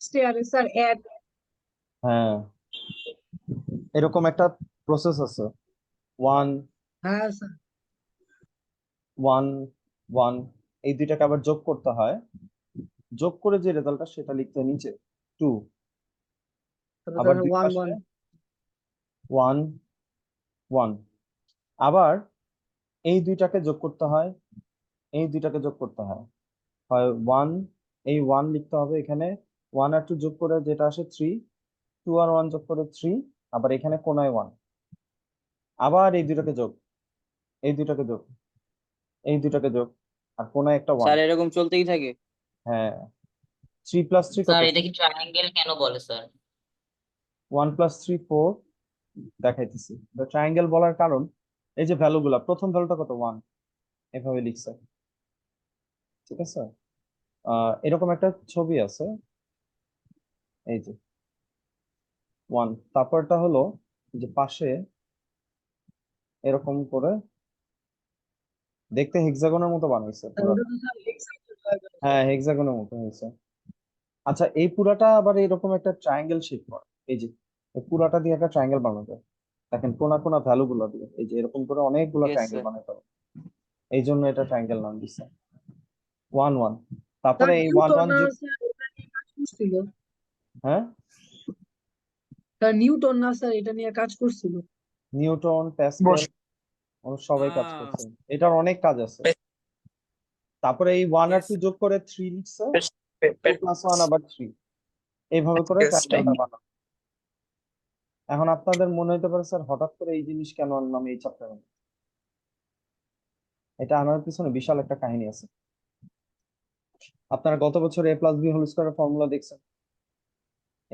স্টেয়ারে sir add. হ্যাঁ, এরকম একটা প্রসেস আছে। ওয়ান হ্যাঁ স্যার। ওয়ান ওয়ান, এই দুইটাকে আবার যোগ করতে হয়, যোগ করে যে রেজাল্টটা সেটা লিখতে হয় নিচে টু। তারপর আবার স্যার দুই ওয়ান পাশে ওয়ান। ওয়ান ওয়ান, আবার এই দুইটাকে যোগ করতে হয়, এই দুইটাকে যোগ করতে হয়, হয় ওয়ান, এই ওয়ান লিখতে হবে এখানে, ওয়ান আর টু যোগ করে যেটা আসে থ্রি, টু আর ওয়ান যোগ করে থ্রি, আবার এখানে কোনায় ওয়ান, আবার এই দুইটাকে যোগ, এই দুইটাকে যোগ, এই দুইটাকে যোগ, আর কোনায় একটা ওয়ান। স্যার এরকম চলতেই থাকে। হ্যাঁ, থ্রি প্লাস থ্রি কত? স্যার এটা কি ট্রায়াঙ্গেল কেন বলে sir? One plus three four. দেখাইতেছি ট্রায়াঙ্গেল বলার কারণ, এই যে ভ্যালু গুলা, প্রথম ভ্যালুটা কত? ওয়ান, এভাবে লিখছে। ঠিক আছে, এরকম একটা ছবি আছে, এই যে ওয়ান, তারপরটা হলো যে পাশে এরকম করে দেখতে হেক্সাগনের মতো বানাইছে স্যার ওটা পুরাটা। তো স্যার হেক্সাগোনাল ডায়াগ্রাম। হ্যাঁ, হেক্সাগনের মতো হয়েছে। আচ্ছা, এই পুরাটা আবার এরকম একটা ট্রায়াঙ্গেল শেপ করে, এই যে এই পুরাটা দিয়ে একটা ট্রায়াঙ্গেল বানানো যায়। দেখেন কোনা কোনা ভ্যালু গুলো দিয়ে, এই যে এরকম করে অনেকগুলো ইয়েস ট্রায়াঙ্গেল স্যার। বানাতে হবে, এই জন্য এটা ট্রায়াঙ্গেল নাম দিচ্ছে। ওয়ান ওয়ান, স্যার তারপরে এই ওয়ান নিউটন ওয়ান না যোগ। স্যার এটা নিয়ে কাজ করছিল। হ্যাঁ, স্যার নিউটন না স্যার এটা নিয়ে কাজ করছিল। নিউটন, প্যাসকেল, সবাই কাজ করছে, এটার অনেক কাজ আছে। তারপরে এই ওয়ান আর টু যোগ করে থ্রি লিখছে, টু প্লাস ওয়ান আবার থ্রি, এইভাবে করে ট্রায়াঙ্গেলটা বানানো। এখন আপনাদের মনে হতে পারে স্যার হঠাৎ করে এই জিনিস কেন আনলাম এই চ্যাপ্টারে? এটা আনার পিছনে বিশাল একটা কাহিনী আছে। আপনারা গত বছর এ প্লাস বি হোল স্কয়ারের ফর্মুলা দেখছেন,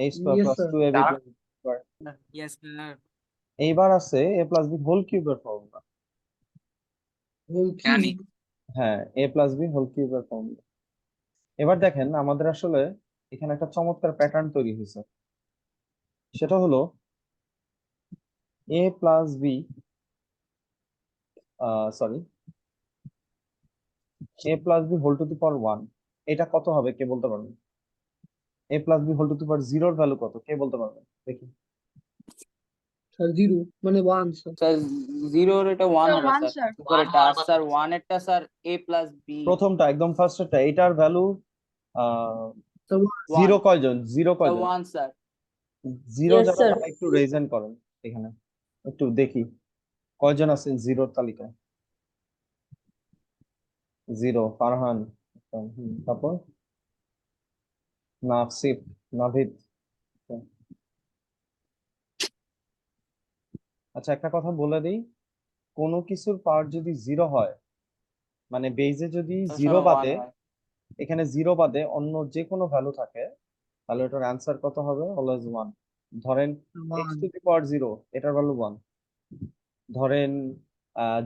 A square yes plus sir. Two A B square. Yes sir. এইবার আছে এ প্লাস বি হোল কিউবের ফর্মুলা। হোল জানি। কিউব। হ্যাঁ, এ প্লাস বি হোল কিউবের ফর্মুলা। এবার দেখেন আমাদের আসলে এখানে একটা চমৎকার প্যাটার্ন তৈরি হয়েছে, সেটা হলো A plus B, sorry, A plus B whole to the power one, এটা কত হবে কে বলতে পারবেন? A plus B whole to the power জিরোর ভ্যালু কত কে বলতে পারবেন দেখি? স্যার জিরো মানে ওয়ান স্যার। স্যার জিরোর এটা ওয়ান স্যার হবে ওয়ান স্যার। স্যার। ওয়ান উপরেরটা হওয়ার আর কথা স্যার তো। ওয়ান এরটা স্যার এ প্লাস বি। প্রথমটা একদম ফার্স্টটা, এটার ভ্যালু স্যার ওয়ান। জিরো কয়জন? জিরো স্যার কয়জন? One sir. জিরো ইয়েস যারা স্যার। তারা একটু রেজেন করেন এখানে, একটু দেখি কয়জন আছেন জিরোর তালিকায়। জিরো, ফারহান, তারপর নাফসিফ, নাভিদ। আচ্ছা, একটা কথা বলে দিই, কোনো কিছুর পাওয়ার যদি জিরো হয়, মানে বেজে যদি জিরো সবসময় ওয়ান বাদে, হয়। এখানে জিরো বাদে অন্য যে কোনো ভ্যালু থাকে, তাহলে এটার অ্যান্সার কত হবে? Always one. ধরেন X one. To the power zero, এটার ভ্যালু ওয়ান। ধরেন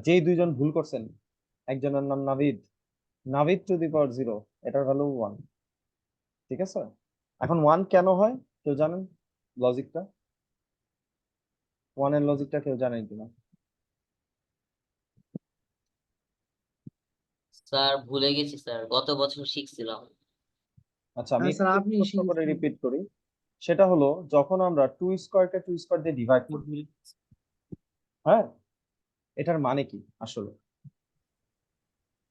যেই দুইজন ভুল করছেন, একজনের নাম Navid, Navid to the power zero, এটার ভ্যালু ওয়ান। ঠিক আছে, এখন ওয়ান কেন হয় কেউ জানেন লজিকটা? ওয়ানের লজিকটা কেউ জানেন কিনা? স্যার ভুলে গেছি স্যার, গত বছর শিখছিলাম। আচ্ছা, আমি হ্যাঁ স্যার একটু আপনি ছোট্ট করে শিখেছেন। রিপিট করি। সেটা হলো যখন আমরা টু স্কোয়ারকে টু স্কোয়ার দিয়ে ডিভাইড করি, হ্যাঁ, এটার মানে কি আসলে?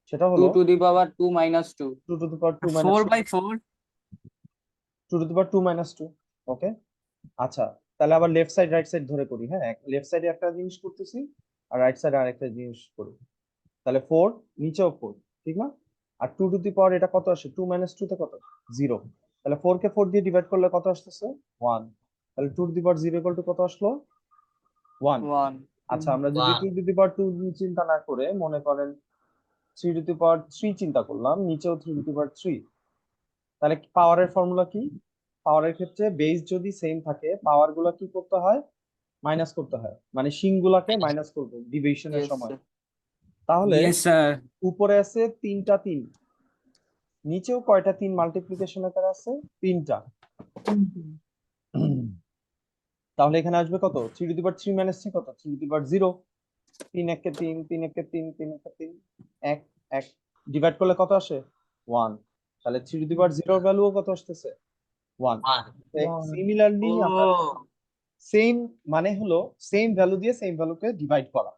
সেটা টু হলো to the power two minus two. Two to the power two minus four by four. Two to the power two minus two. Okay, আচ্ছা, তাহলে আবার লেফট সাইড রাইট সাইড ধরে করি। হ্যাঁ, লেফট সাইডে একটা জিনিস করতেছি আর রাইট সাইডে আরেকটা জিনিস করি, তাহলে ফোর, নিচেও ফোর, ঠিক না? আর টু টু দি পাওয়ার এটা কত আসে? টু মাইনাস টু তে কত? জিরো। তাহলে ফোর কে ফোর দিয়ে ডিভাইড করলে কত আসতেছে? ওয়ান। তাহলে two to the power zero equal to কত আসলো? ওয়ান। ওয়ান। আচ্ছা, আমরা যদি one. Two to the power two চিন্তা না করে মনে করেন three to the power three চিন্তা করলাম, নিচেও three to the power three, তাহলে পাওয়ারের ফর্মুলা কি? পাওয়ারের ক্ষেত্রে বেস যদি সেম থাকে, পাওয়ার গুলা কি করতে হয়? মাইনাস করতে হয়, মানে সিংগুলাকে মাইনাস করবো ডিভিশনের ইয়েস সময়। স্যার। তাহলে ইয়েস স্যার। উপরে আছে তিনটা তিন, নিচেও কয়টা তিন মাল্টিপ্লিকেশন আকারে আছে? তিনটা। তাহলে এখানে আসবে কত? Three to the power three minus three কত? Three to the power zero. তিন একে তিন, তিন একে তিন, তিন একে তিন, এক এক, ডিভাইড করলে কত আসে? ওয়ান। তাহলে থ্রি টু দি পাওয়ার জিরোর ভ্যালুও কত আসতেছে? ওয়ান। ওয়ান। সিমিলারলি আমরা ও সেম মানে হলো সেম ভ্যালু দিয়ে সেম ভ্যালুকে ডিভাইড করা।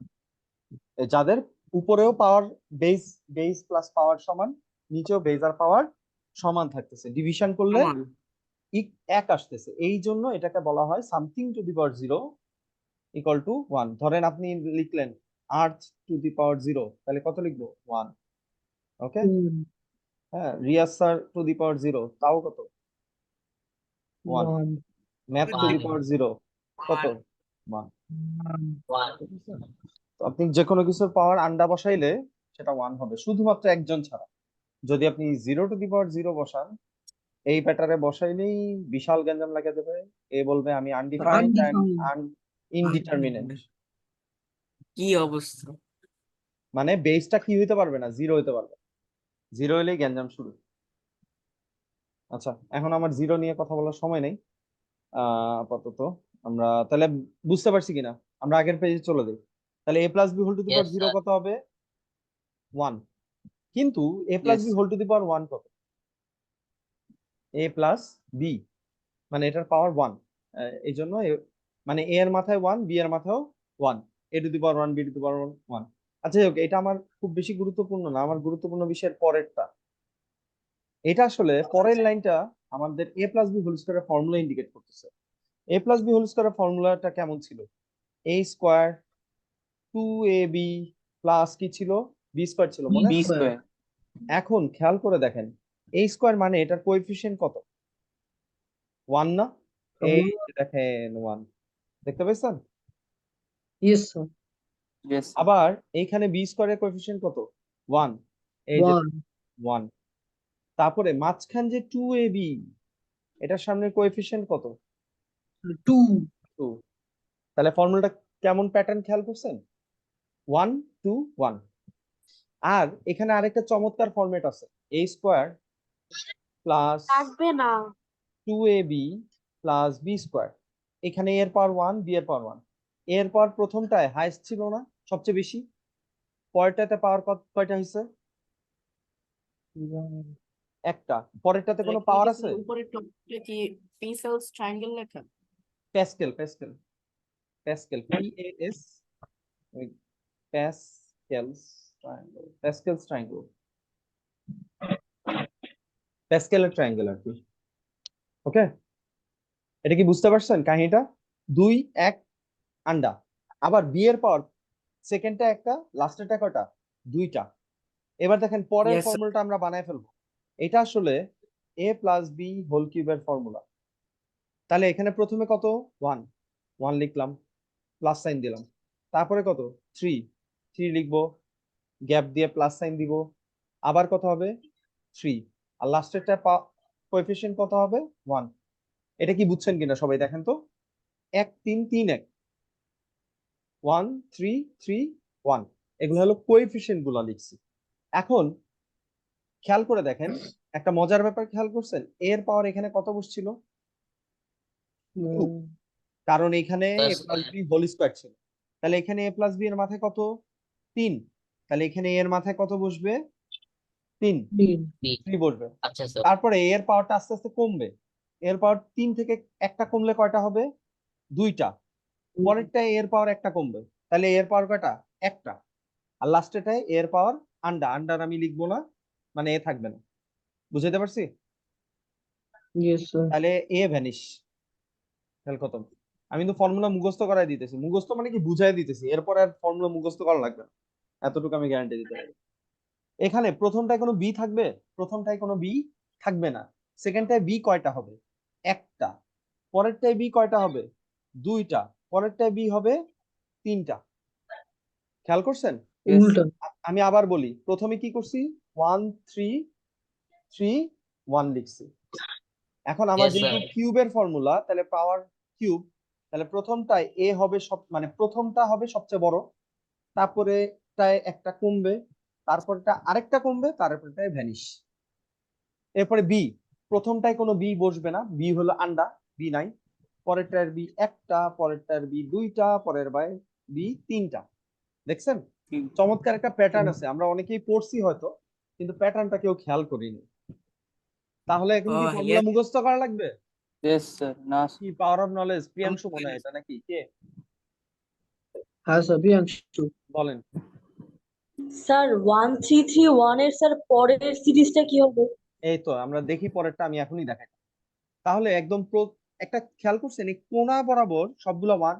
যাদের উপরেও পাওয়ার বেস বেস প্লাস পাওয়ার সমান, নিচেও বেস আর পাওয়ার সমান থাকতেছে, ডিভিশন করলে সমান। এক আসতেছে, এই জন্য এটাকে বলা হয় something to the power 0 equal to 1। ধরেন আপনি লিখলেন আর্থ টু দি পাওয়ার 0, তাহলে কত লিখবো? 1। ওকে, হ্যাঁ, রিয়াজ স্যার টু দি পাওয়ার 0, তাও কত? 1। 1 ম্যাথ টু দি One. পাওয়ার 0 কত? 1। ওয়ান। তো আপনি যে কোনো কিছুর পাওয়ার আন্ডা বসাইলে সেটা 1 হবে, শুধুমাত্র একজন ছাড়া। যদি আপনি 0 টু দি পাওয়ার 0 বসান, এই প্যাটার্নে বসাইলেই বিশাল গ্যাঞ্জাম লাগিয়ে দেবে। এ বলবে আমি আনডিফাইন্ড Undefined. ইনডিটারমিনেন্ট, কি অবস্থা! মানে বেসটা কি হইতে পারবে না, 0 হইতে পারবে। 0 হলেই গ্যাঞ্জাম শুরু। আচ্ছা, এখন আমার 0 নিয়ে কথা বলার সময় নেই আপাতত। আমরা তাহলে বুঝতে পারছি কিনা, আমরা আগের পেজে চলে যাই। তাহলে a plus B whole to the Yes, power 0 sir. কত হবে? 1। কিন্তু a plus Yes. B whole to the power 1 কত? a প্লাস বি মানে এটার পাওয়ার 1, এই জন্য মানে a এর মাথায় 1, b এর মাথায়ও 1, a to the power 1, b to the power 1। আচ্ছা, যাই হোক, এটা আমার খুব বেশি গুরুত্বপূর্ণ না, আমার গুরুত্বপূর্ণ বিষয়ের পরেরটা। এটা আসলে পরের লাইনটা আমাদের a প্লাস বি হোল স্কয়ারের ফর্মুলা ইন্ডিকেট করতেছে। a প্লাস বি হোল স্কয়ারের ফর্মুলাটা কেমন ছিল? a স্কয়ার 2ab প্লাস কি ছিল? b স্কয়ার ছিল, মনে বি আছে? স্কোয়ার। এখন খেয়াল করে দেখেন, a স্কয়ার মানে এটার কোএফিসিয়েন্ট কত? 1 না? এই যে দেখেন 1, দেখতে পাইছেন? Yes, sir. Yes. আবার এইখানে বি স্কয়ারের কোএফিসিয়েন্ট কত? 1, এই যে 1 1। তারপরে মাঝখান যে 2ab, এটার সামনে কোএফিসিয়েন্ট কত? 2 2। তাহলে ফর্মুলাটা কেমন প্যাটার্ন খেয়াল করছেন? 1 2 1। আর এখানে আরেকটা চমৎকার ফরম্যাট আছে, a স্কয়ার প্লাস লাগবে না 2ab প্লাস b স্কয়ার। এখানে a এর পাওয়ার 1, b এর পাওয়ার 1। a এর পাওয়ার প্রথমটায় হাইস্ট ছিল না, সবচেয়ে বেশি? পরেরটাতে পাওয়ার কয়টা হয়েছে? একটা। পরেরটাতে কোনো পাওয়ার আছে? উপরে টপটা কি পিসেলস ট্রায়াঙ্গেল লেখা Pascal, Pascal, Pascal, PAS, Pascal's triangle, Pascal's triangle, প্যাসকেলের ট্রায়াঙ্গেল আর কি। ওকে, এটা কি বুঝতে পারছেন কাহিনীটা? 2 1 আন্ডা। আবার বি এর পাওয়ার সেকেন্ডটা একটা, লাস্টেরটা কয়টা? 2টা। এবার দেখেন পরের Yes, sir. ফর্মুলাটা আমরা বানায় ফেলবো। এটা আসলে a প্লাস বি হোল কিউবের ফর্মুলা। তাহলে এখানে প্রথমে কত? 1 1 লিখলাম, প্লাস সাইন দিলাম। তারপরে কত? 3 3 লিখবো, গ্যাপ দিয়ে প্লাস সাইন দিব। আবার কত হবে? 3। আর লাস্টেরটা কোএফিসিয়েন্ট কত হবে? 1। এটা কি বুঝছেন কিনা সবাই দেখেন তো? 1 3 3 1 1 3 3 1, এগুলো হলো কোএফিসিয়েন্ট গুলো লিখছি। এখন খেয়াল করে দেখেন, একটা মজার ব্যাপার খেয়াল করছেন, এর পাওয়ার এখানে কত বসছিল? 2, কারণ এখানে a Plus plus square. B whole square ছিল। তাহলে এখানে a প্লাস বি এর মাথায় কত? 3। তাহলে এখানে a এর মাথায় কত বসবে? 3 3 3. বসবে। আচ্ছা স্যার। তারপরে a এর পাওয়ারটা আস্তে আস্তে কমবে। এর পাওয়ার 3 থেকে একটা কমলে কয়টা হবে? 2টা। পরেরটা এর পাওয়ার একটা কমবে, তাহলে এর পাওয়ার কয়টা? একটা। আর লাস্টেটায় এর পাওয়ার আন্ডার আমি লিখবো না, মানে এ থাকবে না। বুঝাইতে পারছি? Yes, sir. তাহলে এ ভ্যানিশ, খেয়াল খতম। আমি কিন্তু ফর্মুলা মুখস্থ করাই দিতেছি, মুখস্থ মানে কি বুঝাই দিতেছি, এরপর আর ফর্মুলা মুখস্থ করা লাগবে না, এতটুকু আমি গ্যারান্টি দিতে পারি। এখানে প্রথমটায় কোনো বি থাকবে? প্রথমটায় কোনো বি থাকবে না। সেকেন্ডটায় বি কয়টা হবে? একটা। পরেরটায় বি কয়টা হবে? 2টা। পরেরটায় বি হবে 3টা। খেয়াল করছেন? Yes. উল্টা আমি আবার বলি, প্রথমে কি করছি? 1 3 3 1 লিখছি। এখন আমার Yes, যেহেতু sir. কিউবের ফর্মুলা, তাহলে পাওয়ার কিউব, তাহলে প্রথমটায় এ হবে সব, মানে প্রথমটা হবে সবচেয়ে বড়, তারপরেটায় একটা কমবে, তারপরটা আরেকটা কমবে, তারপরটায় ভ্যানিশ। এরপরে বি, প্রথমটায় কোনো বি বসবে না, বি হলো আন্ডা, বি নাই। পরেরটার বি একটা, পরেরটার বি 2টা, পরের বি 3টা। দেখছেন চমৎকার একটা প্যাটার্ন আছে, আমরা অনেকেই পড়ছি হয়তো, কিন্তু প্যাটার্নটা কেউ খেয়াল করিনি। তাহলে এখন কি Oh, ফর্মুলা yes. মুখস্থ করা লাগবে? Yes, sir. না, কি পাওয়ার অফ নলেজ, প্রিয়াংশু মনে হয় এটা নাকি কে হ্যাঁ স্যার প্রিয়াংশু। বলেন? স্যার 1331 এর স্যার পরের সিরিজটা কি হবে? এই তো আমরা দেখি পরেরটা, আমি এখনই দেখাই। তাহলে একদম একটা খেয়াল করছেন এই কোণা বরাবর সবগুলা ওয়ান,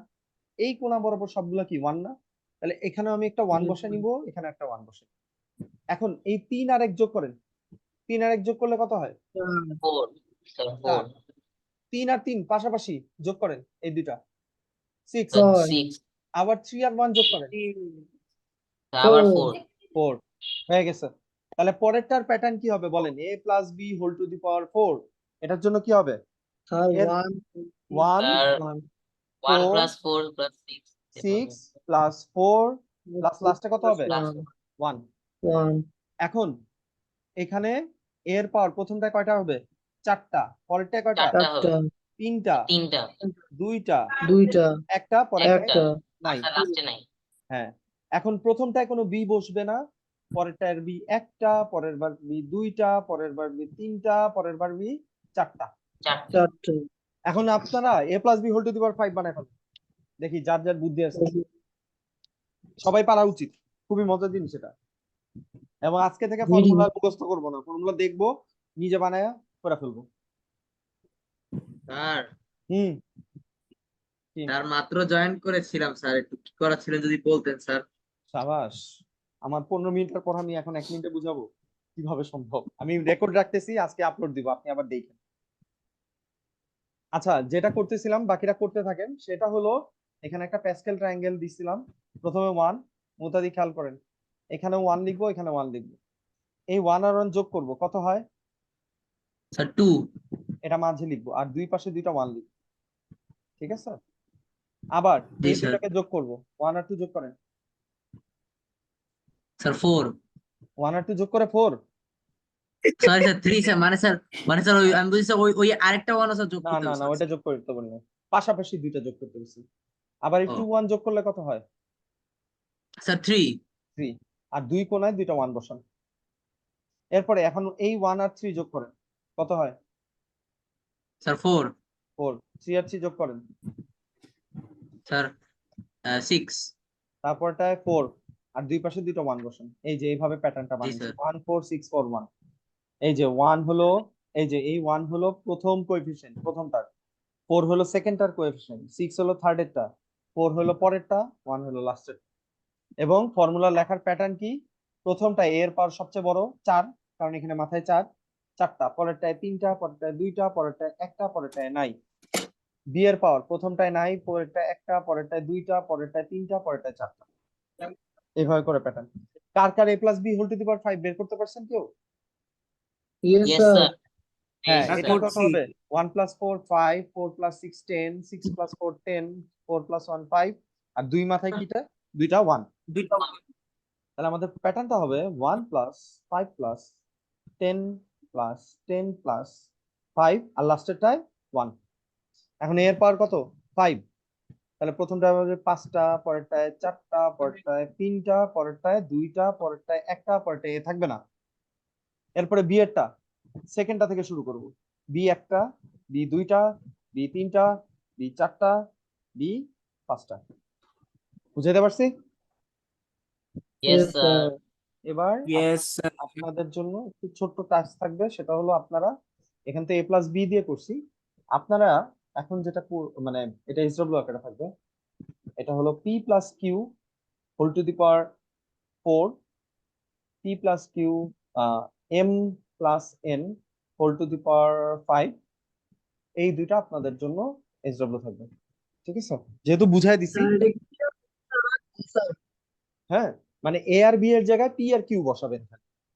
এই কোণা বরাবর সবগুলা কি ওয়ান না? তাহলে এখানে আমি একটা ওয়ান বসে নিব, এখানে একটা ওয়ান বসে। এখন এই 3 আর 1 যোগ করেন, 3 আর 1 যোগ করলে কত হয়? 4, sir, 4. 3 আর 3 পাশাপাশি যোগ করেন, এই দুইটা 6। Sir, ছয়। 6. আবার 3 আর 1 যোগ করেন, আবার 4. 4 হয়ে গেছে। তাহলে পরেরটার প্যাটার্ন কি হবে বলেন? a plus b whole to the power 4, এটার জন্য কি হবে? স্যার এর 1 1 Sir, 1 1 4 plus 4 plus 6. 6 plus 4 plus লাস্টে কত হবে? Plus 1। 1 এখন এখানে এর পাওয়ার প্রথমটায় কয়টা হবে? 4টা, পরেরটায় কয়টা? 4টা হবে। 3টা, 3টা। 2টা, 2টা একটা, পরেরটায় একটা নাই। আচ্ছা, লাস্টে নাই। হ্যাঁ, এখন প্রথমটায় কোনো বি বসবে না, পরেরটায় বি একটা, পরের বার বি 2টা, পরের বার বি 3টা, পরের বার বি 4টা। 4টা। 4টা। এখন আপনারা a plus B whole to the power 5 বানায় ফেলেন, দেখি যার যার বুদ্ধি আছে। সবাই পারা উচিত, খুবই মজার জিনিস এটা। এবং আজকে থেকে ফর্মুলা মুখস্থ করবো না, ফর্মুলা দেখবো, নিজে বানায় করে ফেলবো। স্যার হুম, স্যার মাত্র জয়েন করেছিলাম স্যার, একটু কি করা ছিল যদি বলতেন স্যার। সাবাস। আমার 15 মিনিটের পর আমি এখন 1 মিনিটে বুঝাবো? কিভাবে সম্ভব? আমি রেকর্ড রাখতেছি, আজকে আপলোড দিব, আপনি আবার দেখেন। আচ্ছা, যেটা করতেছিলাম বাকিটা করতে থাকেন। সেটা হলো এখানে একটা প্যাসকেল ট্রায়াঙ্গেল দিছিলাম, প্রথমে 1, মুতাদি খেয়াল করেন, এখানে 1 লিখবো, এখানে 1 লিখবো, এই 1 আর 1 যোগ করব, কত হয়? স্যার 2। এটা মাঝে লিখবো, আর দুই পাশে দুইটা 1 লিখবো, ঠিক আছে? আবার জি এই স্যার। দুটাকে যোগ করব, 1 আর 2 যোগ করেন, স্যার 4। 1 আর 2 যোগ করে 4। সরি স্যার 3 স্যার, মানে স্যার ওই আমি বলছি স্যার ওই আরেকটা ওয়ান স্যার যোগ না করতে না হবে না, ওইটা স্যার। যোগ করতে বলি না, পাশাপাশি দুইটা যোগ করতে বলছি। আবার এই ও 2 1 যোগ করলে কত হয়? স্যার 3। 3। আর দুই কোণায় দুইটা 1 বসান। এরপরে এখন এই 1 আর 3 যোগ করেন, কত হয়? স্যার 4। 4। 3 আর 3 যোগ করেন, স্যার 6। তারপরটায় 4, আর দুই পাশে দুইটা 1 বসান। এই যে এইভাবে প্যাটার্নটা জি বানিয়েছি, স্যার। 1 4 6 4 1। এই যে 1 হলো, এই যে এই 1 হলো প্রথম কোএফিসিয়েন্ট, প্রথমটার। 4 হলো সেকেন্ডটার কোএফিসিয়েন্ট, 6 হলো থার্ডেরটা, 4 হলো পরেরটা, 1 হলো লাস্টের। এবং ফর্মুলা লেখার প্যাটার্ন কি? প্রথমটা এর পাওয়ার সবচেয়ে বড় 4, কারণ এখানে মাথায় 4, 4টা, পরেরটায় 3টা, পরেরটায় 2টা, পরেরটায় একটা, পরেরটায় নাই। বি এর পাওয়ার প্রথমটায় নাই, পরেরটায় একটা, পরেরটায় 2টা, পরেরটায় 3টা, পরেরটায় 4টা। এইভাবে করে প্যাটার্ন। কার কার a plus B whole to the power 5 বের করতে পারছেন কেউ? Yes Yes, sir. sir. হ্যাঁ, Yes, এটা sir. কত হবে? 1 প্লাস 4 5, 4 প্লাস 6 10, 6 প্লাস 4 10, 4 প্লাস 1 5, আর দুই মাথায় কিটা? দুইটা 1। দুইটা তাহলে আমাদের প্যাটার্নটা হবে 1 প্লাস 5 প্লাস 10 প্লাস 10 প্লাস 5, আর লাস্টেরটায় 1। এখন এর পাওয়ার কত? 5। তাহলে প্রথমটা হবে 5টা, পরেরটায় 4টা, পরেরটায় 3টা, পরেরটায় 2টা, পরেরটায় একটা, পরেরটায় এ থাকবে না। এরপরে বি এরটা, সেকেন্ডটা থেকে শুরু করব। বি একটা, বি 2টা, বি 3টা, বি 4টা, বি 5টা। বুঝাইতে পারছি? Yes, Yes, sir. sir. এবার Yes, sir. আপনাদের জন্য একটু ছোট্ট টাস্ক থাকবে, সেটা হলো আপনারা এখান থেকে a প্লাস বি দিয়ে করছি, আপনারা এখন যেটা মানে এটা এসডব্লিউ আকারে থাকবে, এটা হলো p plus Q whole to the power 4, p plus Q m plus n whole to the power 5, এই দুইটা আপনাদের জন্য এসডব্লিউ থাকবে, ঠিক আছে? যেহেতু বুঝাই দিছি, স্যার এটা কি স্যার? হ্যাঁ, মানে এ আর বি এর জায়গায় পি আর কিউ বসাবেন,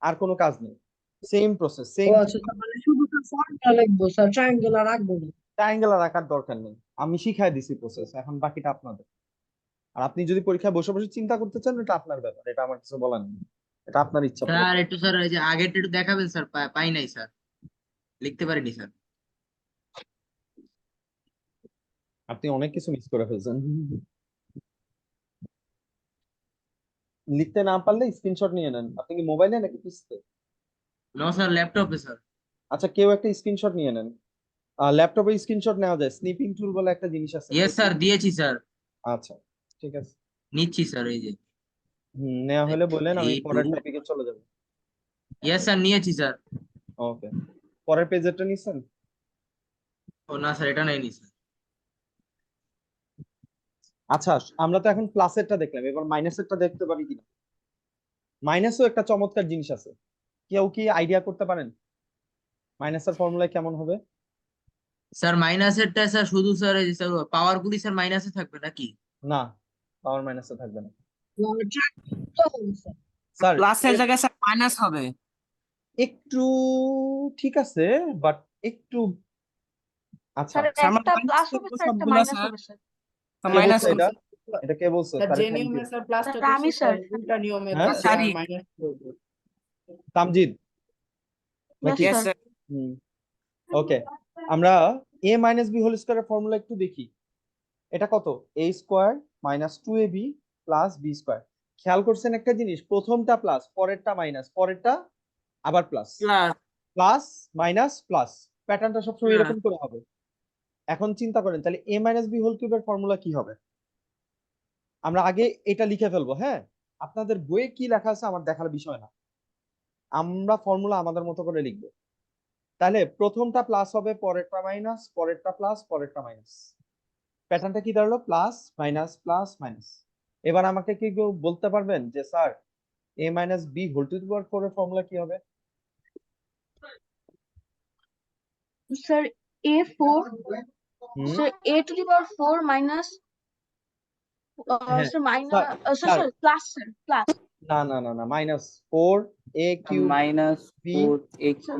আর কোনো কাজ নেই, সেম প্রসেস, ও সেম। আচ্ছা স্যার, মানে শুধু স্যার ফর্মুলা লিখবো স্যার, ট্রায়াঙ্গেল আর রাখবো না। ট্রায়াঙ্গেল রাখার দরকার নেই, আমি শিখাই দিছি প্রসেস, এখন বাকিটা আপনাদের। আর আপনি যদি পরীক্ষায় বসে বসে চিন্তা করতে চান, এটা আপনার ব্যাপার, এটা আমার কিছু বলার নেই, এটা আপনার ইচ্ছা। স্যার একটু স্যার ওই যে আগেরটা একটু দেখাবেন স্যার, পাই নাই স্যার, লিখতে পারিনি স্যার। আপনি অনেক কিছু মিস করে ফেলছেন। লিখতে না পারলে স্ক্রিনশট নিয়ে নেন। আপনি কি মোবাইলে নাকি পিসিতে? নো স্যার, ল্যাপটপে স্যার। আচ্ছা, কেউ একটা স্ক্রিনশট নিয়ে নেন, ল্যাপটপে স্ক্রিনশট নেওয়া যায়, স্নিপিং টুল বলে একটা জিনিস আছে। ইয়েস স্যার, দিয়েছি স্যার, আচ্ছা ঠিক আছে, নিচ্ছি স্যার, এই যে। নেওয়া হলে বললেন, আমি 3, পরের 2, টপিকে চলে যাব। ইয়েস স্যার, নিয়েছি স্যার। ওকে, পরের পেজেরটা নিছেন? ও না স্যার, এটা নেয়নি স্যার। আচ্ছা, আমরা তো এখন প্লাসেরটা দেখলাম, এবার মাইনাসেরটা দেখতে পারি কিনা। মাইনাসও একটা চমৎকার জিনিস আছে, কেউ কি আইডিয়া করতে পারেন মাইনাসের ফর্মুলা কেমন হবে? স্যার মাইনাসেরটা স্যার শুধু স্যার এই যে স্যার পাওয়ার গুলি স্যার মাইনাসে থাকবে নাকি? না, পাওয়ার মাইনাসে থাকবে না স্যার স্যার। প্লাসের জায়গায় স্যার মাইনাস হবে। একটু ঠিক আছে, বাট একটু, আচ্ছা স্যার স্যার, আমার একটা minus প্লাস হবে করবো স্যার, একটা সবগুলা মাইনাস স্যার। হবে স্যার। কে মাইনাস বলছে এটা? এটা কে বলছে? স্যার তারে যে thank নিয়মে you। স্যার প্লাসটা স্যার, আমি করছি স্যার স্যার। উল্টা নিয়মে হ্যাঁ? স্যার, মাইনাস করবো। তামজিদ Yes, নাকি? Yes sir. স্যার। ওকে, আমরা a মাইনাস বি হোল স্কয়ারের ফর্মুলা একটু দেখি। এটা কত? a square minus 2ab plus b square. খেয়াল করছেন একটা জিনিস, প্রথমটা প্লাস, পরেরটা মাইনাস, পরেরটা আবার plus, plus. Plus minus plus, প্যাটার্নটা সবসময় হ্যাঁ। এরকম করে হবে। এখন চিন্তা করেন তাহলে a মাইনাস বি হোল কিউবের ফর্মুলা কি হবে? আমরা আগে এটা লিখে ফেলবো, হ্যাঁ? আপনাদের বইয়ে কি লেখা আছে আমার দেখার বিষয় না, আমরা ফর্মুলা আমাদের মতো করে লিখবো। তাহলে প্রথমটা প্লাস হবে, পরেরটা মাইনাস, পরেরটা প্লাস, পরেরটা মাইনাস। প্যাটার্নটা কি দাঁড়ালো? Plus minus plus minus. এবার আমাকে কি কেউ বলতে পারবেন যে sir a minus B whole to the power 4 এর ফর্মুলা কি হবে? Sir, A4, hmm, sir, A to the power 4 minus, হ্যাঁ sir, minus, sir, sir, sir, sir, plus, sir, plus. না না না না, minus 4 a cube minus B, 4a Sir,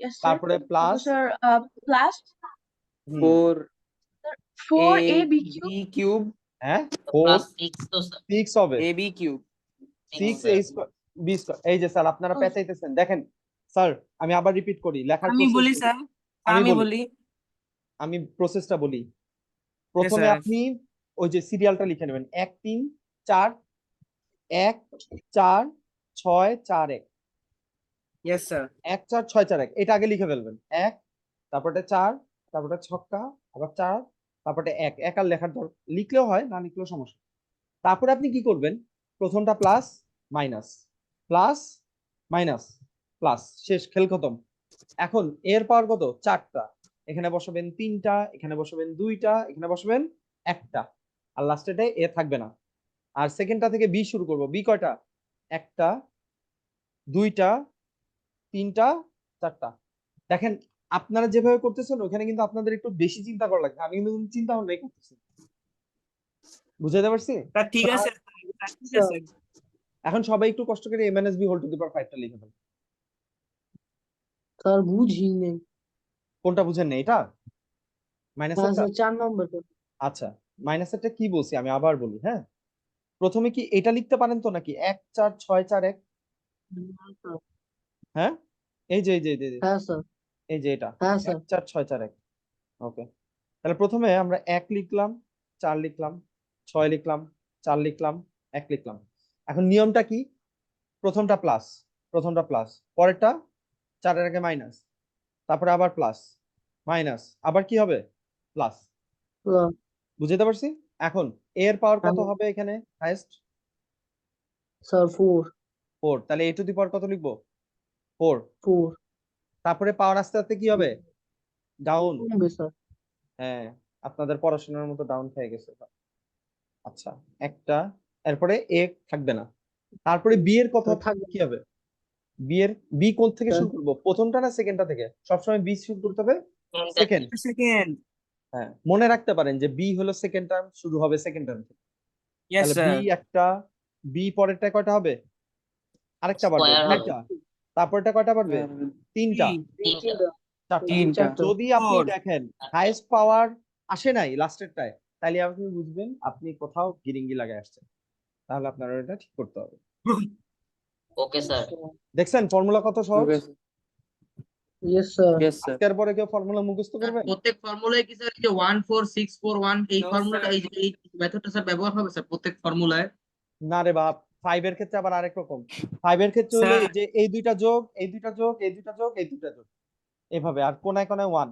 yes, sir. তারপরে plus Sir, plus 4 4AB b cube. Cube হ্যাঁ তো 4 plus 6 তো sir, 6 হবে, ab cube. 6 sir. a square B square. এই যে স্যার আপনারা Oh. পেঁচাইতেছেন, দেখেন স্যার আমি আবার রিপিট করি, লেখার আমি বলি প্রসেস স্যার, আমি আমি বলি, বলি। আমি প্রসেসটা বলি। হ্যাঁ প্রথমে স্যার। আপনি ওই যে সিরিয়ালটা লিখে নেবেন, 1 3 4 1 4 6 4 1, ইয়েস স্যার। 1 4 6 4 1, এটা আগে লিখে ফেলবেন। 1, তারপরে 4, তারপরে ছক্কা, আবার 4, তারপরে 1 1 আর লেখার লিখলেও হয়, না লিখলেও সমস্যা। তারপরে আপনি কি করবেন? প্রথমটা plus minus plus minus plus, শেষ, খেল খতম। এখন এর পাওয়ার কত? 4টা, এখানে বসাবেন 3টা, এখানে বসাবেন 2টা, এখানে বসাবেন 1টা, আর লাস্টেতে এ থাকবে না। আর সেকেন্ডটা থেকে বি শুরু করব। বি কয়টা? 1টা, 2টা, 3টা, 4টা। দেখেন আপনারা যেভাবে করতেছেন ওখানে কিন্তু আপনাদের একটু বেশি চিন্তা করা লাগবে, আমি কিন্তু কোনো চিন্তা ভাবনাই করতেছি। বুঝাতে পারছি? স্যার ঠিক আছে, স্যার, ঠিক আছে। এখন সবাই একটু কষ্ট করে a minus B whole to the power 5টা লিখে ফেলুন। স্যার বুঝি নেই। কোনটা বুঝেন না? এটা মাইনাসেরটা? স্যার 4 নম্বর আচ্ছা, মাইনাসেরটা কি বলছি আমি আবার বলি, হ্যাঁ? প্রথমে কি এটা লিখতে পারেন তো নাকি 1 4 6 4 1? হ্যাঁ, এই যে এই যে এই যে হ্যাঁ স্যার, এই যে এটা হ্যাঁ 1 স্যার। 4 6 4 1। ওকে, তাহলে প্রথমে আমরা 1 লিখলাম, 4 লিখলাম, 6 লিখলাম, 4 লিখলাম, 1 লিখলাম। এখন নিয়মটা কি? প্রথমটা প্লাস, প্রথমটা প্লাস, পরেরটা 4 এর আগে মাইনাস, তারপরে আবার প্লাস মাইনাস, আবার কি হবে? প্লাস। বুঝতে পারছি? এখন এর পাওয়ার কত হবে এখানে হাইয়েস্ট? স্যার 4 4, তাহলে a টু দি পাওয়ার কত লিখবো? 4। 4 তারপরে পাওয়ার আস্তে আস্তে কি হবে? ডাউন। কমবে স্যার। হ্যাঁ, আপনাদের পড়াশোনার মতো ডাউন হয়ে গেছে। আচ্ছা, একটা, এরপরে এ থাকবে না। তারপরে বি এর কথা থাকবে কি হবে? বি এর বি কোন থেকে শুরু করবো? প্রথমটা না সেকেন্ডটা থেকে? সবসময় বি শুরু করতে হবে সেকেন্ড। সেকেন্ড। হ্যাঁ, মনে রাখতে পারেন যে বি হলো সেকেন্ড টার্ম, শুরু হবে সেকেন্ড টার্ম থেকে। ইয়েস তাহলে বি স্যার। একটা, বি পরেরটা কয়টা হবে? আরেকটা বাড়বে, স্কয়ার হবে দুইটা। তারপরটা কয়টা বাড়বে? তিনটা, 3টা। চারটা। তিনটা। যদি আপনি দেখেন হাইয়েস্ট পাওয়ার আসে নাই লাস্টেরটায়, তাহলে আপনি বুঝবেন আপনি কোথাও গিরিঙ্গি লাগায় আসছেন, তাহলে আপনার এটা ঠিক করতে হবে। Okay sir. দেখছেন ফর্মুলা কত সহজ? Yes sir. Yes sir. আজকের পরে কেউ ফর্মুলা মুখস্থ স্যার, করবেন? প্রত্যেক ফর্মুলায় কি স্যার এই যে 1 4 6 4 1 এই No, ফর্মুলাটা, sir. এই মেথডটা স্যার ব্যবহার হবে স্যার প্রত্যেক ফর্মুলায়? না রে বাপ, 5 এর ক্ষেত্রে আবার আরেক রকম। 5 এর ক্ষেত্রে হলো স্যার। এই যে এই দুইটা যোগ, এই দুইটা যোগ, এই দুইটা যোগ, এই দুইটা যোগ, এভাবে, আর কোনায় কোনায় 1।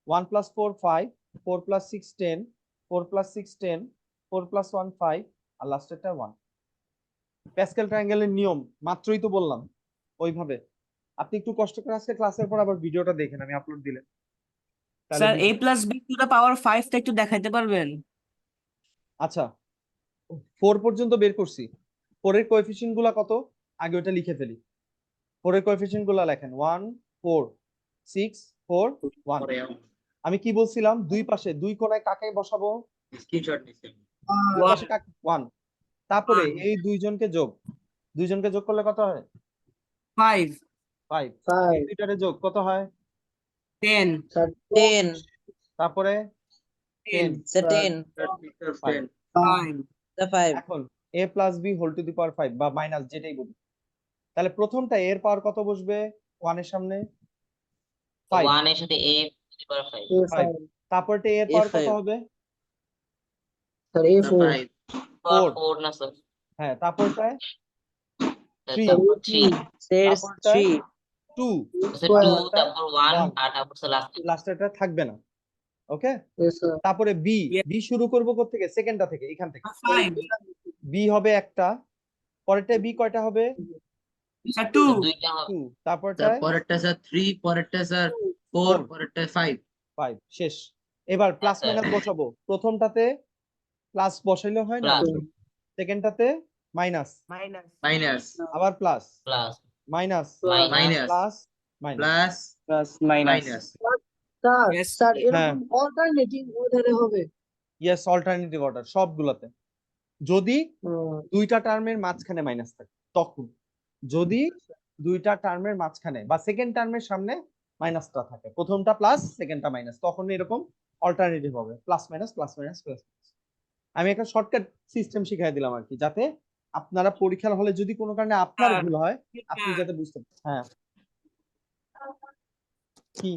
1 + 4 5, 4 + 6 10, 4 + 6 10, 4 + 1 5, আর লাস্টেরটা 1। প্যাসকেল ট্রায়াঙ্গেলের নিয়ম মাত্রই তো বললাম, ওইভাবে আপনি একটু কষ্ট করে আজকে ক্লাসের পর আবার ভিডিওটা দেখেন, আমি আপলোড দিলে তাহলে স্যার a বুঝবেন। plus b to the power 5 টা একটু দেখাইতে পারবেন? আচ্ছা 4 পর্যন্ত বের করছি, 4 এর কোএফিসিয়েন্ট গুলা কত আগে ওটা লিখে ফেলি। 4 এর কোএফিসিয়েন্ট গুলা লেখেন 1 4 6 4 1। আমি কি বলছিলাম, দুই পাশে দুই কোণায় কাকে বসাবো? স্ক্রিনশট নিছি। দুই পাশে কাকে 1, তারপরে এই দুইজনকে যোগ করলে কত হয়? 5 5। 5 দুইটারে যোগ কত হয়? 10 স্যার 10 তারপরে 10 স্যার 10 5। 5 the 5 এখন a + b whole to the power 5 বা মাইনাস যেটাই বলি, তাহলে প্রথমটা এর পাওয়ার কত বসবে 1 এর সামনে? 5। 1 এর সাথে a to the power 5 5। তারপরটা এর পাওয়ার কত A5 হবে? Sir A4 4 4। 4 না স্যার হ্যাঁ, তারপরটায় 3, তারপর 3 says তারপরটায় 3 2, স্যার 2 তারপরটা তারপর 1 1, আর তারপর স্যার লাস্ট লাস্টেরটা থাকবে না। ওকে, Yes, sir. তারপরে বি, Yes. বি শুরু করব কোথা থেকে? সেকেন্ডটা থেকে, এখান থেকে 5 বি হবে একটা, পরেরটা বি কয়টা হবে? স্যার 2 দুইটা হবে 2, স্যার তারপরটায় পরেরটা স্যার 3, পরেরটা স্যার 4, 4 পরেরটা 5। 5 শেষ। এবার প্লাস স্যার। মাইনাস বসাবো, প্রথমটাতে প্লাস বসাইলে হয় না, প্লাস সেকেন্ডটাতে মাইনাস, মাইনাস মাইনাস আবার plus plus minus minus plus minus. Plus plus minus. Sir Yes. Sir হ্যাঁ। এরকম অল্টারনেটিং ওয়েদারে হবে। ইয়েস, অল্টারনেটিভ অর্ডার সবগুলোতে। যদি দুইটা টার্মের মাঝখানে মাইনাস থাকে তখন, যদি দুইটা টার্মের মাঝখানে বা সেকেন্ড টার্মের সামনে মাইনাসটা থাকে, প্রথমটা প্লাস সেকেন্ডটা মাইনাস, তখন এরকম অল্টারনেটিভ হবে plus minus plus minus plus. আমি একটা শর্টকাট সিস্টেম শিখাই দিলাম আর কি, যাতে আপনারা পরীক্ষার হলে যদি কোনো কারণে আপনার ভুল হয় আপনি যাতে বুঝতে পারেন। হ্যাঁ কি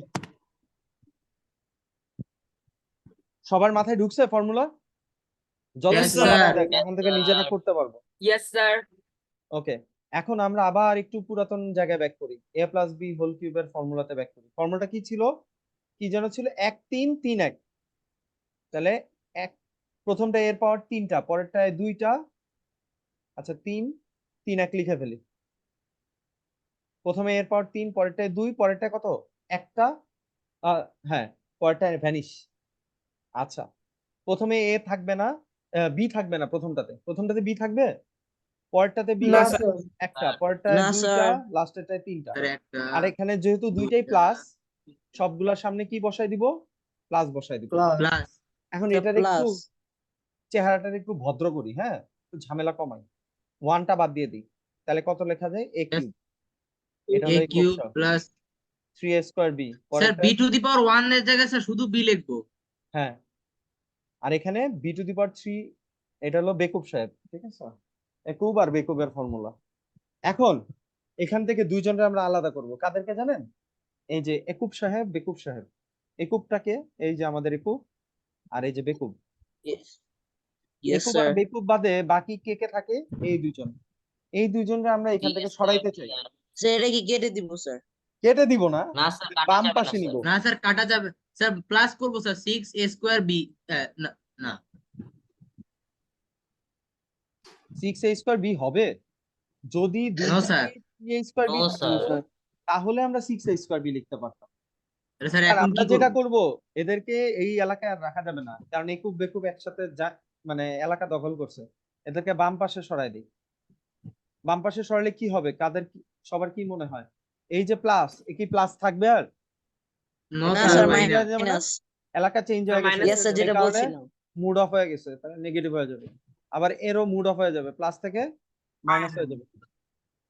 সবার মাথায় ঢুকছে ফর্মুলা? Yes, যতক্ষণ sir. দেখ এখন থেকে নিজেরা করতে পারবো। Yes, sir. ওকে, এখন আমরা আবার একটু পুরাতন জায়গায় ব্যাক করি, a + b হোল কিউবের ফর্মুলাতে ব্যাক করি। ফর্মুলাটা কি ছিল? কি যেন ছিল? 1 3 3 1। তাহলে এক, প্রথমটা এর পাওয়ার 3টা, পরেরটায় 2টা, আচ্ছা 3 3 1 লিখে ফেলি। প্রথমে এর পাওয়ার 3, পরেরটায় 2, পরেরটায় কত? একটা, হ্যাঁ পরেরটায় ভ্যানিশ। আচ্ছা, প্রথমে এ থাকবে না, বি থাকবে না, প্রথমটাতে বি থাকবে, পরেরটাতে বি না আছে স্যার একটা, পরেরটায় না, 2টা, স্যার। লাস্টেরটায় 3টা। স্যার একটা আর এখানে যেহেতু দুইটাই দুইটা, প্লাস, সবগুলোর সামনে কি বসাই দিব? প্লাস বসাই দিব। প্লাস প্লাস এখন The এটার একটু plus চেহারাটার একটু ভদ্র করি, হ্যাঁ একটু ঝামেলা কমাই, 1টা বাদ দিয়ে দিই, তাহলে কত লেখা যায়? a cube. এটা a হলো cube plus 3a² b। Sir b to the power 1 এর জায়গায় স্যার শুধু b লিখবো। হ্যাঁ, আর এখানে b টু দি পাওয়ার 3, এটা হলো বেকুব সাহেব, ঠিক আছে? একুব আর বেকুবের ফর্মুলা। এখন এখান থেকে দুইজনকে আমরা আলাদা করব, কাদেরকে জানেন? এই যে একুব সাহেব, বেকুব সাহেব। একুবটাকে এই যে আমাদের একুব, আর এই যে বেকুব। yes yes একুব আর sir বেকুব বাদে বাকি কে কে থাকে? এই দুইজন। এই দুইজনকে আমরা এখান থেকে সরাইতে চাই। স্যার এটা কি কেটে দিব স্যার? কেটে দিব না, না স্যার কাটা বাম যাবে না পাশে স্যার নিব। না স্যার কাটা যাবে, স্যার প্লাস করবো স্যার 6a² b। না না 6a² b হবে যদি No, sir. 3a² b নো থাকতো, স্যার তাহলে আমরা 6a² b লিখতে পারতাম। তাহলে স্যার আর এখন আমরা কি যেটা করব? করব, এদেরকে এই এলাকায় আর রাখা যাবে না, কারণ একুব বেকুব একসাথে মানে এলাকা দখল করছে। এদেরকে বাম পাশে সরাই দিই। বাম পাশে সরালে কি হবে? সবার কি মনে হয়? এই যে প্লাস, কি প্লাস থাকবে? আর নো এটা না স্যার স্যার change মাইনাস। হয়ে যাবে না? মাইনাস এলাকা চেঞ্জ হয়ে গেছে, yes স্যার এই যেটা কারণে বলছিলাম মুড অফ হয়ে গেছে, তাহলে নেগেটিভ হয়ে যাবে। আবার এরও মুড অফ হয়ে যাবে, প্লাস থেকে মাইনাস হয়ে যাবে।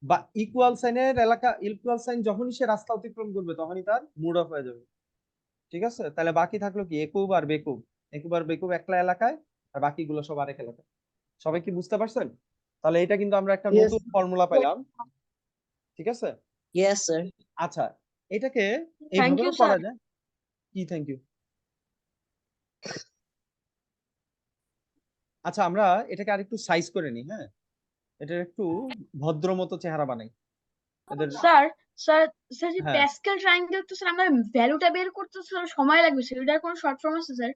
বা ইকুয়াল সাইনের এলাকা, ইকুয়াল সাইন যখনই সে রাস্তা অতিক্রম করবে তখনই তার মুড অফ হয়ে যাবে। ঠিক আছে, তাহলে বাকি থাকলো কি? একুব আর বেকুব। একুব আর বেকুব একলা এলাকায়, আর বাকিগুলো সব আরেক এলাকায়। সবাই কি বুঝতে পারছেন? তাহলে এটা কিন্তু আমরা একটা Yes. নতুন ফর্মুলা পেলাম, ঠিক আছে? yes স্যার আচ্ছা, এটাকে Thank you, এইভাবেও করা sir. যায়। কি থ্যাংক ইউ? আচ্ছা, আমরা এটাকে আরেকটু সাইজ করে নিই, হ্যাঁ এটার একটু ভদ্র মতো চেহারা বানাই। এদের স্যার স্যার স্যার যে হ্যাঁ প্যাসকেল ট্রায়াঙ্গেল তো স্যার আমার ভ্যালুটা বের করতে স্যার সময় লাগবে স্যার, এটার কোনো শর্ট ফর্ম আছে স্যার?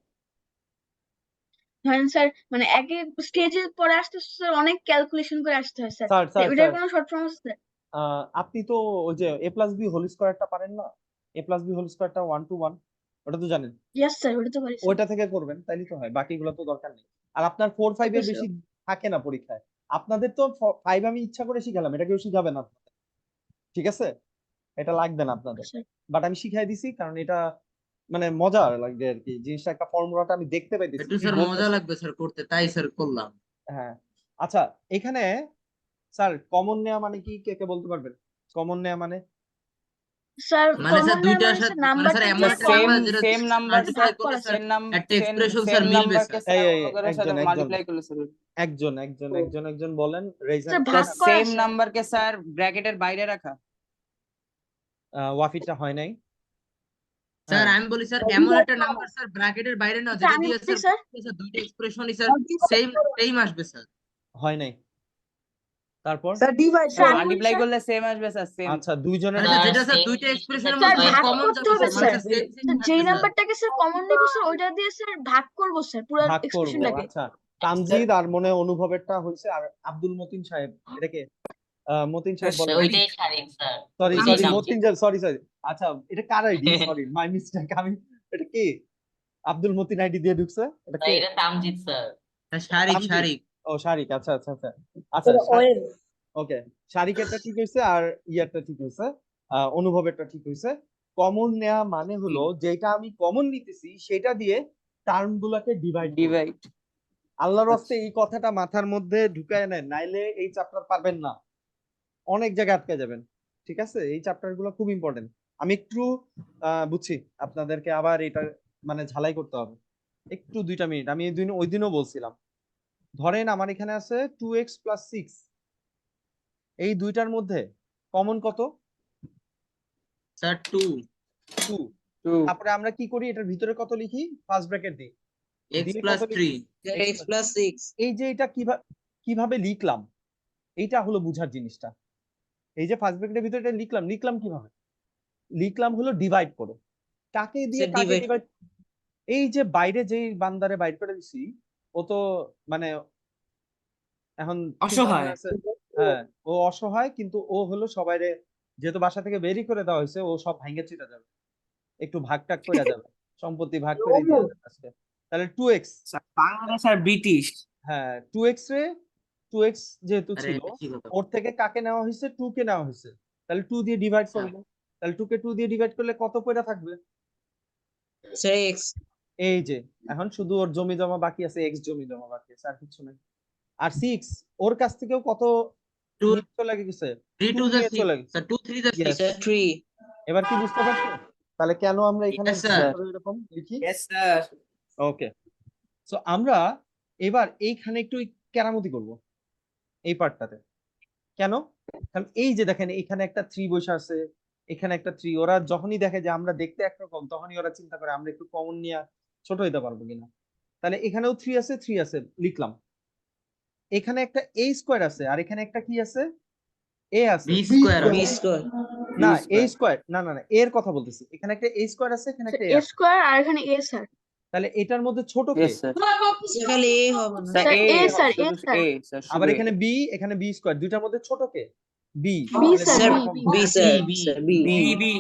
ধরেন স্যার মানে এক এক স্টেজে পরে আসতে স্যার অনেক ক্যালকুলেশন করে আসতে হয় স্যার, স্যার স্যার এটার স্যার কোনো শর্ট ফর্ম আছে স্যার? আপনি তো ওই যে এ প্লাস বি হোল স্কোয়ারটা পারেন না? এ প্লাস বি হোল স্কোয়ারটা 1 to 1, ওটা তো জানেন। ইয়েস স্যার, ওটা তো পারি স্যার। ওইটা থেকে করবেন তাইলে তো হয়, বাকিগুলো তো দরকার নেই। আর আপনার 4 5 এর Okay, sir. বেশি থাকে না পরীক্ষায়। আপনাদের তো 5 আমি ইচ্ছা করে শিখালাম, এটা কেউ শিখাবে না আপনাদের, ঠিক আছে? এটা লাগবে না আপনাদের, স্যার বাট আমি শিখাই দিছি কারণ এটা মানে মজার লাগবে আর কি, জিনিসটা একটা ফর্মুলাটা আমি দেখতে পাইতেছি একটু কি স্যার মজা বলতেছে। লাগবে স্যার করতে, তাই স্যার করলাম। হ্যাঁ আচ্ছা, এখানে স্যার কমন নেওয়া মানে কি, কে কে বলতে পারবেন? কমন নেওয়া মানে স্যার মানে স্যার কমন দুইটার মানে সাথে স্যার মানে স্যার নাম্বারটা এমন কি একটা কমন নাম্বার যেটা সেম নাম্বার মাল্টিপ্লাই ভাগ করলে করা স্যার স্যার? একটা এক্সপ্রেশন স্যার মিলবে নাম্বারকে স্যার। এই স্যার একজন একজন মাল্টিপ্লাই করলে স্যার একজন একজন একজন একজন বলেন, রেজ স্যার হ্যান্ড ভাগ করেন। করা সেম স্যার। নাম্বারকে স্যার ব্র্যাকেটের বাইরে রাখা। ওয়াফিটা হয় নাই। স্যার হ্যাঁ আমি বলি স্যার এমন একটা নাম্বার স্যার ব্র্যাকেটের বাইরে না, স্যার যেটা আমি দিয়ে বলি স্যার স্যার, দুইটা এক্সপ্রেশনই স্যার সেম আসবে স্যার। হয় নাই। তারপর স্যার ডিভাইড স্যার আমি বলি মাল্টিপ্লাই স্যার, করলে সেম আসবে স্যার সেম। আচ্ছা দুইজনের মানে স্যার মধ্যে যেটা স্যার same দুইটা জিনিস এক্সপ্রেশনের স্যার স্যার মধ্যে divide ভাগ কমন করতে যাবে হবে স্যার, মানে স্যার। স্যার সেম স্যার যেই আসবে স্যার। নাম্বারটাকে স্যার কমন নিব স্যার ওইটা দিয়ে স্যার ভাগ করবো স্যার পুরো ভাগ করব। এক্সপ্রেশনটাকে। আচ্ছা তামজিদ আর মনে হয় অনুভবেরটা হয়েছে, আর আব্দুল মতিন সাহেব এটাকে মতিন সাহেব স্যার, বলেন। ওইটাই শারিক স্যার, সরি ওইটাই সরি তামজিদ। মতিন সাহেব, সরি সরি। আচ্ছা এটা কার আইডি? সরি মাই মিস্টেক, আমি এটা কি আব্দুল মতিন আইডি দিয়ে ঢুকছে, এটা স্যার কে? এটা তামজিদ স্যার। শারিক তামজিদ? শারিক ও শারিক, আচ্ছা আচ্ছা আচ্ছা আচ্ছা ওয়েল ওকে, শারিকেরটা ঠিক হয়েছে আর ইয়ারটা ঠিক হয়েছে, অনুভবেরটা ঠিক হয়েছে। কমন নেওয়া মানে হলো যেটা আমি কমন নিতেছি সেটা দিয়ে টার্ম গুলাকে ডিভাইড ডিভাইড। আল্লাহর রাস্তে এই কথাটা মাথার মধ্যে ঢুকায় নেন, নাইলে এই চ্যাপ্টার পারবেন না, অনেক জায়গায় আটকে যাবেন। ঠিক আছে, এই চ্যাপ্টার গুলো খুব ইম্পর্টেন্ট। আমি একটু বুঝছি আপনাদেরকে আবার এটা মানে ঝালাই করতে হবে, একটু 2টা মিনিট। আমি ওই দিনও বলছিলাম, ধরেন আমার এখানে আছে 2x + 6, এই দুইটার মধ্যে কমন কত? স্যার 2 2। 2 তারপরে আমরা কি করি, এটার ভিতরে কত লিখি? ফার্স্ট ব্র্যাকেট দিই, x দিয়ে প্লাস কত লিখি? 3 x plus 6. এই যে এটা কিভাবে লিখলাম, এইটা হলো বুঝার জিনিসটা। এই যে ফার্স্ট ব্র্যাকেটের ভিতরে এটা লিখলাম কিভাবে? লিখলাম হলো ডিভাইড করে। কাকে দিয়ে Sir, কাকে divide. ডিভাইড? এই যে বাইরে যেই বান্দারে বাইর করে দিছি, ও তো মানে এখন চিন্তা অসহায়। ভাবনা আছে, হ্যাঁ ও অসহায়, কিন্তু ও হলো সবাইরে যেহেতু বাসা থেকে বেরি করে দেওয়া হয়েছে, ও সব ভাঙে চিটা যাবে, একটু ভাগ টাগ করে যাবে, সম্পত্তি ভাগ করে দিয়ে যাবে আজকে। তাহলে 2x, স্যার বাংলাদেশ আর ব্রিটিশ। হ্যাঁ 2x রে 2x যেহেতু আরে ছিল, এটা কি কথা? ওর থেকে কাকে নেওয়া হয়েছে? 2 কে নেওয়া হয়েছে, তাহলে 2 দিয়ে ডিভাইড করব। তাহলে 2 কে 2 দিয়ে ডিভাইড করলে কত পয়টা থাকবে? Sir, x. এই যে এখন শুধু ওর জমি জমা বাকি আছে, x জমি জমা বাকি আছে, আর কিছু নাই। আর 6 ওর কাছ থেকেও কত 2 নিয়ে চলে গেছে, 3 2 2 the নিয়ে 6 চলে গেছে। Sir 2 3 the 6 Yes. Sir, 3. এবার কি বুঝতে পারছো তাহলে কেন আমরা এখানে Yes, sir. এরকম লিখি? Yes sir. ওকে, সো আমরা এবার এইখানে একটু কেরামতি করব এই পার্টটাতে। কেন? কারণ এই যে দেখেন এখানে একটা 3 বসে আছে, এখানে একটা 3, ওরা যখনই দেখে যে আমরা দেখতে একরকম, তখনই ওরা চিন্তা করে আমরা একটু কমন নিয়ে ছোট হইতে পারবো কিনা। তাহলে এখানেও 3 আছে লিখলাম। এখানে একটা a স্কয়ার আছে, আর এখানে একটা কি আছে? a আছে। b square B square. না B a square. স্কয়ার, না না না এর কথা বলতেছি, এখানে একটা a স্কয়ার আছে, এখানে একটা a এ আছে। স্কোয়ার আর এখানে এ স্যার। তাহলে এটার মধ্যে ছোট কে? Yes sir. Sir, খালি a হবে না। Sir sir, A A, sir, শুধু A, স্যার। এ স্যার আবার শুধু এখানে b, এখানে b স্কয়ার, দুইটার মধ্যে ছোট কে? b। B, তাহলে স্যার, Sir, দুইটা B, B, কম। sir. B. Sir, B. B B.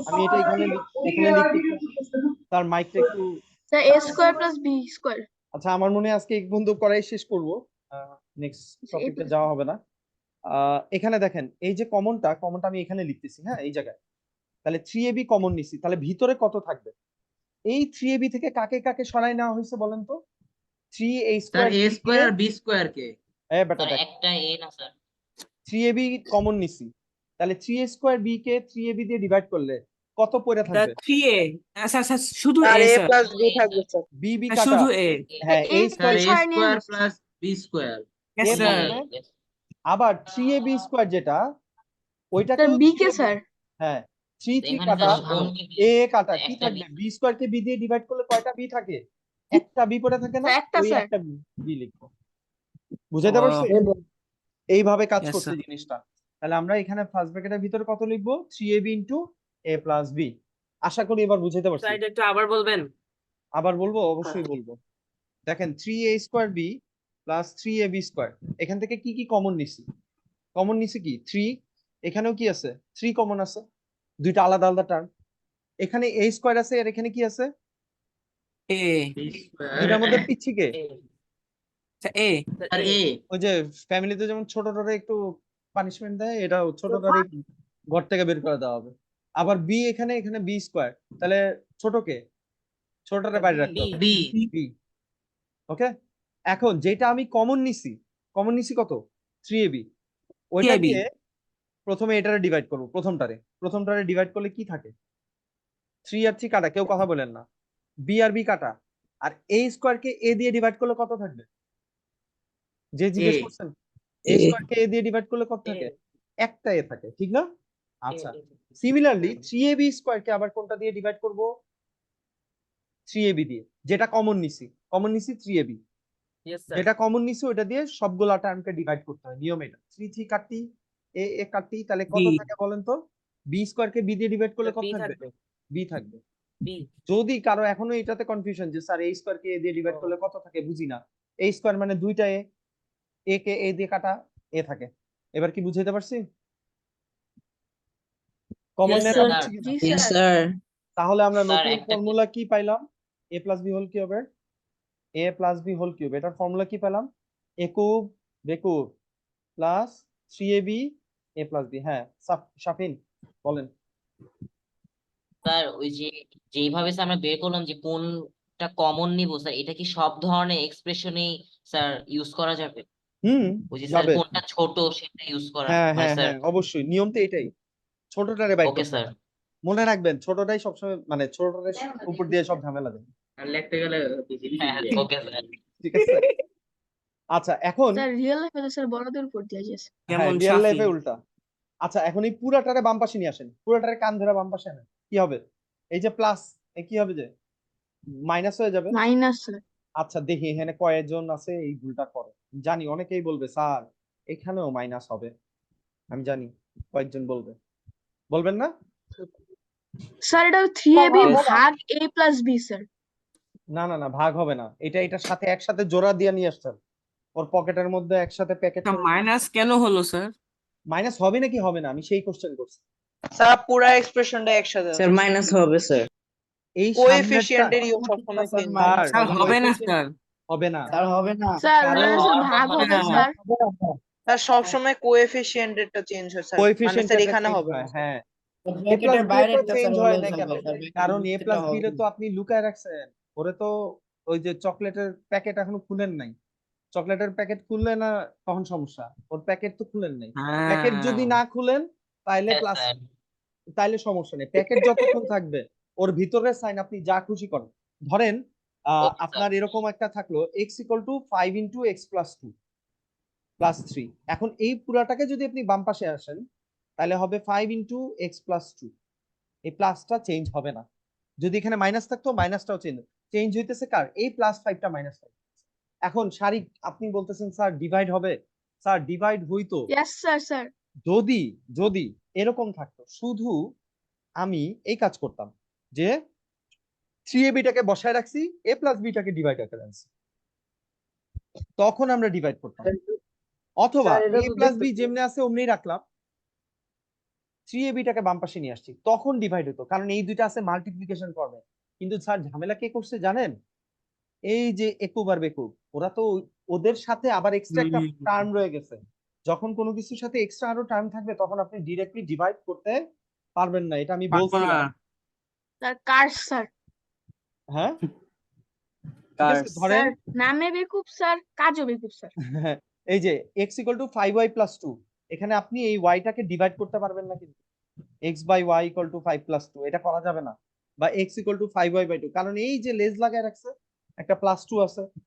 আমি এটা এখানে লিখতে, তার মাইকটা একটু, sir A square plus B square. আচ্ছা আমার মনে হয় আজকে এই বন্ধু করাই শেষ করব, নেক্সট টপিকে যাওয়া হবে না। এখানে দেখেন এই যে কমনটা আমি এখানে লিখতেছি, হ্যাঁ এই জায়গায়। তাহলে 3ab কমন নিছি, তাহলে ভিতরে কত থাকবে? এই 3ab থেকে কাকে কাকে সরাই নেওয়া হয়েছে বলেন তো? 3a sir square a square আর b স্কয়ার কে? বেটা স্যার দেখ, একটা এ না স্যার, 3ab কমন নিছি, তাহলে 3a স্কয়ার b কে 3ab দিয়ে ডিভাইড করলে কত পড়ে স্যার থাকবে? 3a। স্যার স্যার শুধু আর এ a স্যার। plus b থাকবে স্যার। bb স্যার, কাটা, শুধু এ। হ্যাঁ a sir square a square plus b square. Yes এর স্যার। মধ্যে আবার 3ab স্কয়ার যেটা, ওইটাকে স্যার বি কে স্যার। হ্যাঁ 3 3 এখানে কাটা, স্যার ভাঙনি a কাটা, কি একটা থাকবে? b স্কয়ার কে b দিয়ে ডিভাইড করলে কয়টা b থাকে? একটা b পড়ে থাকে না? স্যার, একটা ওই স্যার। একটা b লিখবো। বুঝাইতে ও। পারছি? এইভাবে কাজ Yes, করছে sir. জিনিসটা। তাহলে আমরা এখানে ফার্স্ট ব্র্যাকেটের ভিতরে কত লিখবো 3ab into a plus b। আশা করি এবার বুঝাইতে পারছি। স্যার একটু আবার বলবেন? আবার বলবো, অবশ্যই বলবো। দেখেন 3a square b plus 3ab square, এখান থেকে কি কি কমন নিছি? কমন নিছি কি 3, এখানেও কি আছে 3 কমন আছে, দুইটা আলাদা আলাদা টার্ম। এখানে a স্কোয়ার আছে আর এখানে কি আছে? এ দুইটার মধ্যে পিচ্ছি কে? এ আর এ ওই যে ফ্যামিলিতে যেমন ছোটটারে একটু পানিশমেন্ট দেয়, এটা ছোটটারে ঘর থেকে বের করে দেওয়া হবে। আবার বি এখানে বি স্কোয়ার, তাহলে ছোটকে ছোটটারে বাইরে রাখতে হবে, বি বি। ওকে, এখন যেটা আমি কমন নিছি কত 3ab, ওইটা 3ab দিয়ে প্রথমে এটারে ডিভাইড করব। প্রথমটারে ডিভাইড করলে কি থাকে? 3 আর 3 কাটা, কেউ কথা বলেন না। বি আর বি কাটা, আর a স্কোয়ার কে a দিয়ে ডিভাইড করলে কত থাকবে? যে জিজ্ঞেস করছেন, a স্কোয়ার কে a দিয়ে ডিভাইড করলে কত থাকে? একটা a থাকে, ঠিক না? আচ্ছা, সিমিলারলি 3ab স্কোয়ার কে আবার কোনটা দিয়ে ডিভাইড করব? 3ab দিয়ে, যেটা কমন নিছি 3ab, যেটা কমন নিছি ওটা দিয়ে সবগুলা টার্মকে ডিভাইড করতে হয়, নিয়ম এটা। 3 3 কাটি, a কাটি, তাহলে কত B। থাকে বলেন তো? b স্কোয়ার কে b দিয়ে ডিভাইড করলে কত B থাকবে? থাকবে। b থাকবে। যদি কারো এখনো এটাতে কনফিউশন যে sir a square K a দিয়ে ডিভাইড করলে কত থাকে, বুঝি না, a স্কোয়ার মানে দুইটা a কে a দিয়ে কাটা a থাকে। এবার কি বুঝাইতে পারছি? Common Yes, net sir. হচ্ছে কিনা? জি Yes, স্যার। sir. তাহলে আমরা স্যার, নতুন একটা ফর্মুলা কি পাইলাম? a প্লাস b হোল কিউবের a plus b whole cube, এটার ফর্মুলা কি পেলাম? a cube b cube plus 3ab a plus b। হ্যাঁ শাফিন বলেন। স্যার ওই যে যেইভাবে স্যার আমরা বের করলাম যে কোনটা কমন নিব স্যার, এটা কি সব ধরনের এক্সপ্রেশনেই স্যার ইউজ করা যাবে? ওই যে স্যার যাবে। কোনটা ছোট সেটা ইউজ করা হ্যাঁ মানে হ্যাঁ স্যার? হ্যাঁ, অবশ্যই নিয়ম তো এটাই, ছোটটারে বাইর ওকে করতে স্যার। হয়। মনে রাখবেন ছোটটাই সবসময়, মানে ছোটটার উপর দিয়ে সব ঝামেলা দেয়, আর লিখতে গেলে হ্যাঁ ওকে স্যার। ঠিক আছে? আচ্ছা, এখন স্যার রিয়েল লাইফে তো স্যার বড়দের উপর দিয়ে যাচ্ছে। হ্যাঁ কেমন রিয়েল সাফি? লাইফে উল্টা। আচ্ছা, এখন এই পুরাটারে বাম পাশে নিয়ে আসেন, পুরাটারে কান ধরে বাম পাশে আনেন, কি হবে? এই যে প্লাস, কি হবে যে মাইনাস হয়ে যাবে। Minus sir. আচ্ছা দেখি এখানে কয়েকজন আছে এই ভুলটা করে, জানি অনেকেই বলবে স্যার এখানেও মাইনাস হবে, আমি জানি কয়েকজন বলবে, বলবেন না? স্যার এটা 3ab Yes. ভাগ a প্লাস b স্যার। না না না, ভাগ হবে না, এটার সাথে একসাথে জোড়া দিয়ে নিয়ে আসছেন, ওর পকেটের মধ্যে একসাথে প্যাকেট করে। মাইনাস কেন হলো স্যার? মাইনাস হবে নাকি হবে না, আমি সেই কোশ্চেন করছি। স্যার পুরা এক্সপ্রেশনটা একসাথে Sir, minus হবে, sir. এই কোএফিশিয়েন্ট সামনেরটা এর ইউ সবসময় স্যার, চেঞ্জ স্যার হবে না স্যার। হবে না, স্যার হবে না। স্যার কারণ স্যার ভাগ হবে হবে না। স্যার। স্যার সবসময় কোএফিশিয়েন্ট এরটা চেঞ্জ হয় স্যার, মানে কোএফিশিয়েন্ট স্যার এখানে হবে না। হ্যাঁ, a ব্র্যাকেটের plus b বাইরে তো চেঞ্জ হয় না কেন? কারণ a এটা plus b হবে রে তো আপনি লুকায় রাখছেন, ওরে তো ওই যে চকলেটের প্যাকেট এখনো খুলেন নাই, চকলেটের প্যাকেট খুললে না তখন সমস্যা, ওর প্যাকেট তো খুলেন নাই। প্যাকেট যদি না খুলেন তাইলে হ্যাঁ প্লাস, স্যার। তাইলে সমস্যা নেই, প্যাকেট যতক্ষণ থাকবে ওর ভিতরের সাইন আপনি যা খুশি করেন। ধরেন Okay, sir. আপনার এরকম একটা থাকলো x = 5 × x + 2 + 3, এখন এই পুরাটাকে যদি আপনি বাম পাশে আসেন তাহলে হবে 5 × x + 2, এই প্লাসটা চেঞ্জ হবে না। যদি এখানে মাইনাস থাকতো মাইনাসটাও চেঞ্জ হইতেছে কার? এই +5টা -5। এখন সারি আপনি বলতেছেন স্যার ডিভাইড হবে, স্যার ডিভাইড হইতো ইয়েস স্যার স্যার। যদি এরকম থাকতো, শুধু আমি এই কাজ করতাম যে 3ab টাকে বসায় রাখছি, a + b টাকে ডিভাইড করে রাখছি, তখন আমরা ডিভাইড করতাম। অথবা স্যার, এটা a তো + b দেখতেছি। যেমনি আছে অমনি রাখলাম, 3ab টাকে বাম পাশে নিয়ে আসছি, তখন ডিভাইড হতো, কারণ এই দুইটা আছে মাল্টিপ্লিকেশন ফর্মে। কিন্তু স্যার ঝামেলা কে করছে জানেন? এই যে একুব আর বেকুব, ওরা তো ওদের সাথে আবার এক্সট্রা একটা টার্ম রয়ে গেছে। যখন কোনো কিছুর সাথে এক্সট্রা আরো টার্ম থাকবে তখন আপনি ডিরেক্টলি ডিভাইড করতে পারবেন না, এটা আমি বলছিলাম। স্যার কার্স স্যার। হ্যাঁ, ঠিক আছে, ধরেন স্যার নামে বেকুব স্যার, কাজও বেকুব স্যার। এই যে x = 5y + 2, এখানে আপনি এই y টাকে ডিভাইড করতে পারবেন না, কিন্তু x/y = 5 + 2 এটা করা যাবে না, বা x = 5y/2, কারণ এই যে লেজ লাগায় রাখছে একটা +2 আছে,